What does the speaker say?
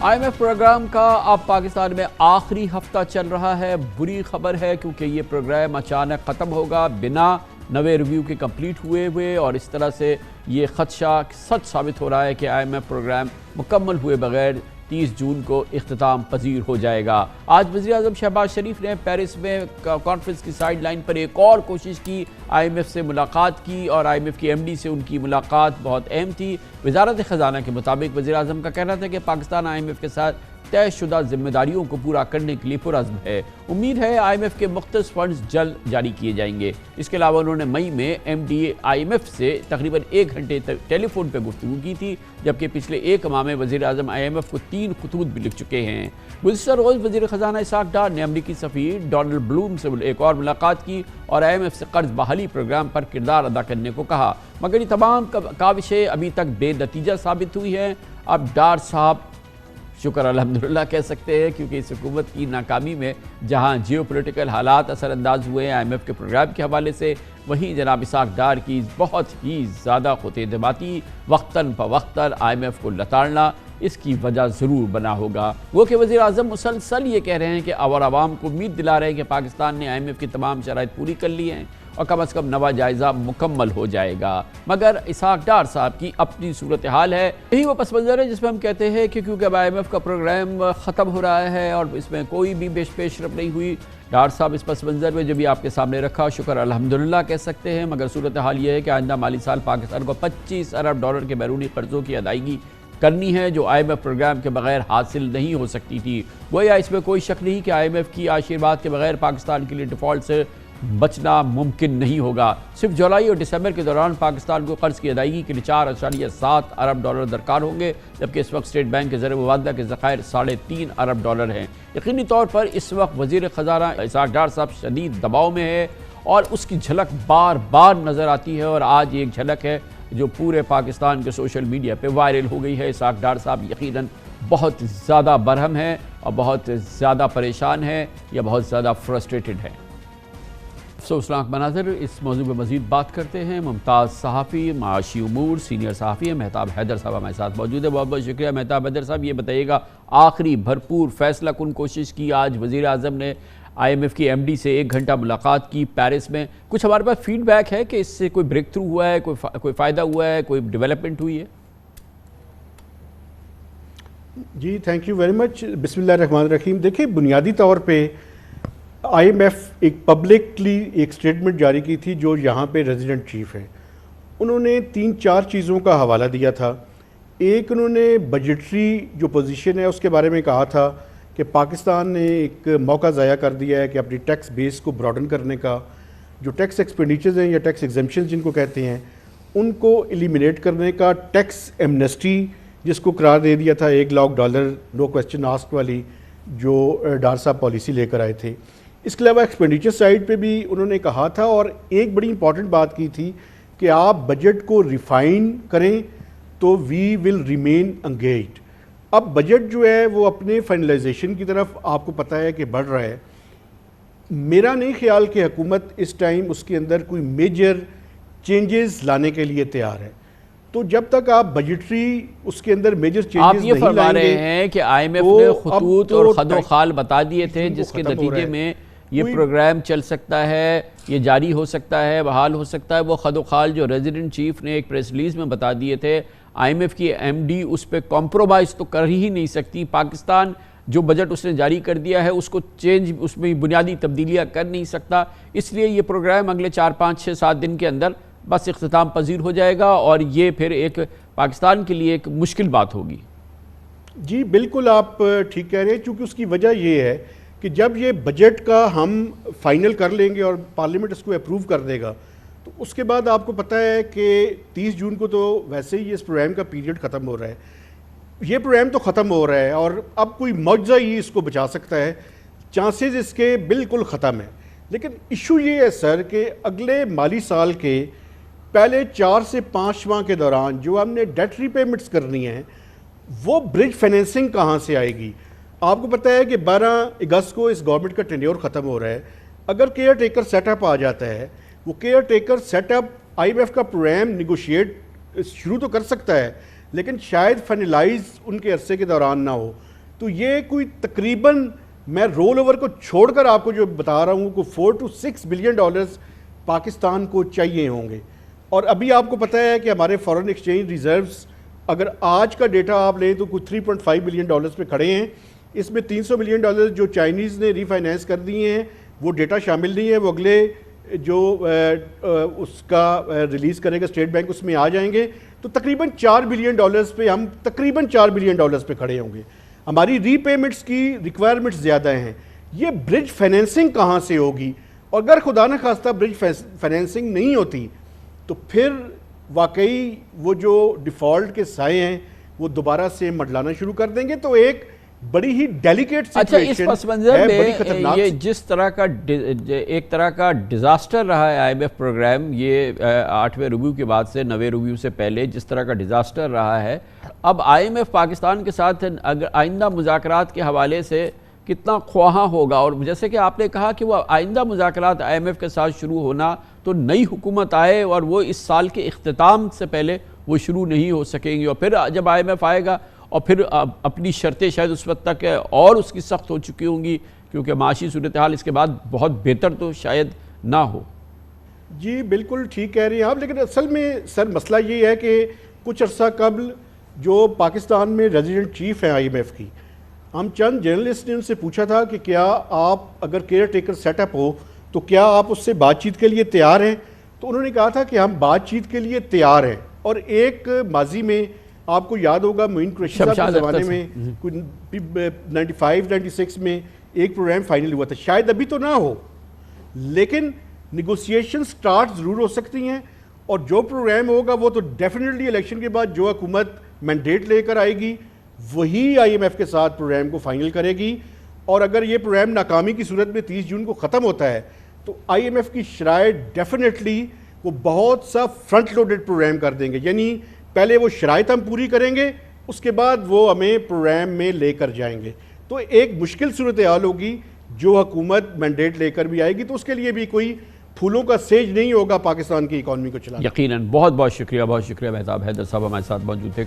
IMF programme کا اب پاکستان میں آخری ہفتہ چل رہا ہے. بری خبر ہے کیونکہ یہ پروگرام اچانک ختم ہوگا بنا نوے ریویو کے کمپلیٹ ہوئے اور اس طرح سے یہ خدشہ سچ ثابت ہو رہا ہے کہ IMF پروگرام مکمل ہوئے بغیر 30 جون کو اختتام پذیر ہو جائے گا. آج وزیراعظم شہباز شریف نے پیرس میں کانفرنس کی سائیڈ لائن پر ایک اور کوشش کی, IMF سے ملاقات کی اور IMF کی MD سے ان کی ملاقات بہت اہم تھی. وزارت خزانہ کے مطابق وزیراعظم کا کہنا تھا کہ پاکستان IMF کے ساتھ طے شدہ ذمہ داریوں کو پورا کرنے کے لیے پرعزم ہے. امید ہے IMF کے مختص فنڈز جلد جاری کیے جائیں گے. اس کے علاوہ انہوں نے مئی میں MD IMF سے تقریباً 1 گھنٹے ٹیلی فون پہ گفتگو کی تھی, جبکہ پچھلے ایک ماہ میں وزیراعظم IMF کو 3 خطوط بھی لکھ چکے ہیں. گزشتہ روز وزیر خزانہ اسحاق ڈار نے امریکی سفیر ڈونلڈ بلوم سے ایک اور ملاقات کی اور IMF سے قرض بحالی پروگرام پر کردار ادا کرنے کو کہا, مگر یہ تمام کاوشیں ابھی تک بے نتیجہ ثابت ہوئی ہیں. اب ڈار صاحب شکر الحمدللہ کہہ سکتے ہیں, کیونکہ اس حکومت کی ناکامی میں جہاں جیو پولیٹیکل حالات اثر انداز ہوئے ہیں IMF کے پروگرام کے حوالے سے, وہیں جناب اسحاق ڈار کی بہت ہی زیادہ خود اعتمادی وقتاً فوقتاً IMF کو لتاڑنا اس کی وجہ ضرور بنا ہوگا. وہ کہ وزیراعظم مسلسل یہ کہہ رہے ہیں کہ عوام کو امید دلا رہے ہیں کہ پاکستان نے IMF کی تمام شرائط پوری کر لی ہیں اور کم از کم نواں جائزہ مکمل ہو جائے گا, مگر اسحاق ڈار صاحب کی اپنی صورتحال ہے. یہی وہ پس منظر ہے جس میں ہم کہتے ہیں کہ کیونکہ اب IMF کا پروگرام ختم ہو رہا ہے اور اس میں کوئی بھی پیش رفت نہیں ہوئی. ڈار صاحب اس پس منظر میں جو بھی آپ کے سامنے رکھا شکر الحمدللہ کہہ سکتے ہیں, مگر صورتحال یہ ہے کہ آئندہ مالی سال پاکستان کو $25 ارب کے بیرونی قرضوں کی ادائیگی کرنی ہے جو IMF پروگرام کے بغیر حاصل نہیں ہو سکتی تھی. گویا اس میں کوئی شک نہیں کہ IMF کی آشیرواد کے بغیر پاکستان کے لیے ڈیفالٹ سے بچنا ممکن نہیں ہوگا. صرف جولائی اور دسمبر کے دوران پاکستان کو قرض کی ادائیگی کے لیے $4.7 ارب درکار ہوں گے, جبکہ اس وقت اسٹیٹ بینک کے زر مبادلہ کے ذخائر $3.5 ارب ہیں. یقینی طور پر اس وقت وزیر خزانہ اسحاق ڈار صاحب شدید دباؤ میں ہے اور اس کی جھلک بار بار نظر آتی ہے, اور آج ایک جھلک ہے جو پورے پاکستان کے سوشل میڈیا پہ وائرل ہو گئی ہے. اسحاق ڈار صاحب یقیناً بہت زیادہ برہم ہے اور بہت زیادہ پریشان ہے یا بہت زیادہ فرسٹریٹڈ ہے. افسوسناک مناظر. اس موضوع پہ مزید بات کرتے ہیں. ممتاز صحافی, معاشی امور سینئر صحافی ہیں مہتاب حیدر صاحب ہمارے ساتھ موجود ہے. بہت بہت شکریہ مہتاب حیدر صاحب. یہ بتائیے گا, آخری بھرپور فیصلہ کن کوشش کی آج وزیر اعظم نے IMF کی MD سے 1 گھنٹہ ملاقات کی پیرس میں. کچھ ہمارے پاس فیڈ بیک ہے کہ اس سے کوئی بریک تھرو ہوا ہے, کوئی فائدہ ہوا ہے, کوئی ڈیولپمنٹ ہوئی ہے؟ جی تھینک یو ویری مچ. بسم اللہ الرحمن الرحیم. دیکھیں, بنیادی طور پہ IMF ایک پبلکلی ایک سٹیٹمنٹ جاری کی تھی جو یہاں پہ ریزیڈنٹ چیف ہیں. انہوں نے 3-4 چیزوں کا حوالہ دیا تھا. ایک, انہوں نے بجٹری جو پوزیشن ہے اس کے بارے میں کہا تھا کہ پاکستان نے ایک موقع ضائع کر دیا ہے کہ اپنی ٹیکس بیس کو براڈن کرنے کا, جو ٹیکس ایکسپینڈیچرز ہیں یا ٹیکس ایگزمپشنز جن کو کہتے ہیں ان کو ایلیمینیٹ کرنے کا, ٹیکس ایمنسٹی جس کو قرار دے دیا تھا $1 لاکھ نو کوسچن آسک والی جو ڈار صاحب پالیسی لے کر آئے تھے. اس کے علاوہ ایکسپینڈیچر سائڈ پہ بھی انہوں نے کہا تھا, اور ایک بڑی امپورٹنٹ بات کی تھی کہ آپ بجٹ کو ریفائن کریں تو وی ول ریمین انگیجڈ. اب بجٹ جو ہے وہ اپنے فائنلائزیشن کی طرف آپ کو پتہ ہے کہ بڑھ رہا ہے. میرا نہیں خیال کہ حکومت اس ٹائم اس کے اندر کوئی میجر چینجز لانے کے لیے تیار ہے. تو جب تک آپ بجٹری اس کے اندر میجر چینجز آپ یہ فرما رہے ہیں کہ IMF نے خطوط اور خد و خال بتا دیے تھے جس کے نتیجے میں یہ پروگرام چل سکتا ہے, یہ جاری ہو سکتا ہے, بحال ہو سکتا ہے. وہ خد و خال جو ریزیڈنٹ چیف نے ایک پریس ریلیز میں بتا دیے تھے, IMF کی MD اس پہ کمپرومائز تو کر ہی نہیں سکتی. پاکستان جو بجٹ اس نے جاری کر دیا ہے اس کو چینج, اس میں بنیادی تبدیلیاں کر نہیں سکتا. اس لیے یہ پروگرام اگلے 4-5-6-7 دن کے اندر بس اختتام پذیر ہو جائے گا, اور یہ پھر ایک پاکستان کے لیے ایک مشکل بات ہوگی. جی بالکل آپ ٹھیک کہہ رہے ہیں, چونکہ اس کی وجہ یہ ہے کہ جب یہ بجٹ کا ہم فائنل کر لیں گے اور پارلیمنٹ اس کو اپروو کر دے گا تو اس کے بعد آپ کو پتہ ہے کہ 30 جون کو تو ویسے ہی اس پروگرام کا پیریڈ ختم ہو رہا ہے. یہ پروگرام تو ختم ہو رہا ہے اور اب کوئی معجزہ ہی اس کو بچا سکتا ہے, چانسز اس کے بالکل ختم ہیں. لیکن ایشو یہ ہے سر کہ اگلے مالی سال کے پہلے 4 سے 5 ماہ کے دوران جو ہم نے ڈیٹ ری پیمنٹس کرنی ہیں وہ برج فائنینسنگ کہاں سے آئے گی؟ آپ کو پتہ ہے کہ 12 اگست کو اس گورنمنٹ کا ٹینیور ختم ہو رہا ہے. اگر کیئر ٹیکر سیٹ اپ آ جاتا ہے, وہ caretaker set up IMF کا پروگرام نیگوشیٹ شروع تو کر سکتا ہے لیکن شاید فائنلائز ان کے عرصے کے دوران نہ ہو. تو یہ کوئی تقریباً میں رول اوور کو چھوڑ کر آپ کو جو بتا رہا ہوں کوئی 4 to 6 بلین ڈالرز پاکستان کو چاہیے ہوں گے. اور ابھی آپ کو پتہ ہے کہ ہمارے فارن ایکسچینج ریزروز اگر آج کا ڈیٹا آپ لیں تو کوئی 3.5 بلین ڈالرز پہ کھڑے ہیں. اس میں 300 ملین ڈالرز جو چائنیز نے ری فائنینس کر دیے ہیں وہ ڈیٹا شامل نہیں ہے, وہ اگلے جو اس کا ریلیز کرے گا اسٹیٹ بینک اس میں آ جائیں گے. تو تقریباً 4 بلین ڈالرز پہ ہم تقریباً 4 بلین ڈالرز پہ کھڑے ہوں گے. ہماری ری پیمنٹس کی ریکوائرمنٹس زیادہ ہیں. یہ برج فائنینسنگ کہاں سے ہوگی؟ اور اگر خدا نہ خواستہ برج فائنینسنگ نہیں ہوتی تو پھر واقعی وہ جو ڈیفالٹ کے سائے ہیں وہ دوبارہ سے مڈلانا شروع کر دیں گے. تو ایک بڑی ہی ڈیلیکیٹ سچویشن اس پس منظر میں یہ جس طرح کا ایک طرح کا ڈیزاسٹر رہا ہے آئی ایم ایف پروگرام, یہ 8ویں ریویو کے بعد سے 9ویں ریویو سے پہلے جس طرح کا ڈیزاسٹر رہا ہے, اب آئی ایم ایف پاکستان کے ساتھ اگر آئندہ مذاکرات کے حوالے سے کتنا خواہاں ہوگا؟ اور جیسے کہ آپ نے کہا کہ وہ آئندہ مذاکرات آئی ایم ایف کے ساتھ شروع ہونا تو نئی حکومت آئے اور وہ اس سال کے اختتام سے پہلے وہ شروع نہیں ہو سکیں گی, اور پھر جب آئی ایم ایف آئے گا اور پھر اپنی شرطیں شاید اس وقت تک اور اس کی سخت ہو چکی ہوں گی, کیونکہ معاشی صورتحال اس کے بعد بہت بہتر تو شاید نہ ہو. جی بالکل ٹھیک کہہ رہے ہیں آپ, لیکن اصل میں سر مسئلہ یہ ہے کہ کچھ عرصہ قبل جو پاکستان میں ریزیڈنٹ چیف ہیں آئی ایم ایف کی, ہم چند جرنلسٹ نے ان سے پوچھا تھا کہ کیا آپ اگر کیئر ٹیکر سیٹ اپ ہو تو کیا آپ اس سے بات چیت کے لیے تیار ہیں؟ تو انہوں نے کہا تھا کہ ہم بات چیت کے لیے تیار ہیں. اور ایک ماضی میں آپ کو یاد ہوگا معین قریشی صاحب کے زمانے میں 95-96 میں ایک پروگرام فائنل ہوا تھا, شاید ابھی تو نہ ہو لیکن نیگوسیشن سٹارٹ ضرور ہو سکتی ہیں. اور جو پروگرام ہوگا وہ تو ڈیفینیٹلی الیکشن کے بعد جو حکومت مینڈیٹ لے کر آئے گی وہی آئی ایم ایف کے ساتھ پروگرام کو فائنل کرے گی. اور اگر یہ پروگرام ناکامی کی صورت میں 30 جون کو ختم ہوتا ہے تو آئی ایم ایف کی شرائط ڈیفینیٹلی وہ بہت سا فرنٹ لوڈڈ پروگرام کر دیں گے, یعنی پہلے وہ شرائط ہم پوری کریں گے اس کے بعد وہ ہمیں پروگرام میں لے کر جائیں گے. تو ایک مشکل صورتحال ہوگی جو حکومت مینڈیٹ لے کر بھی آئے گی, تو اس کے لیے بھی کوئی پھولوں کا سیج نہیں ہوگا پاکستان کی اکانومی کو چلانا. یقیناً. بہت بہت شکریہ مہتاب حیدر صاحب ہمارے ساتھ موجود تھے.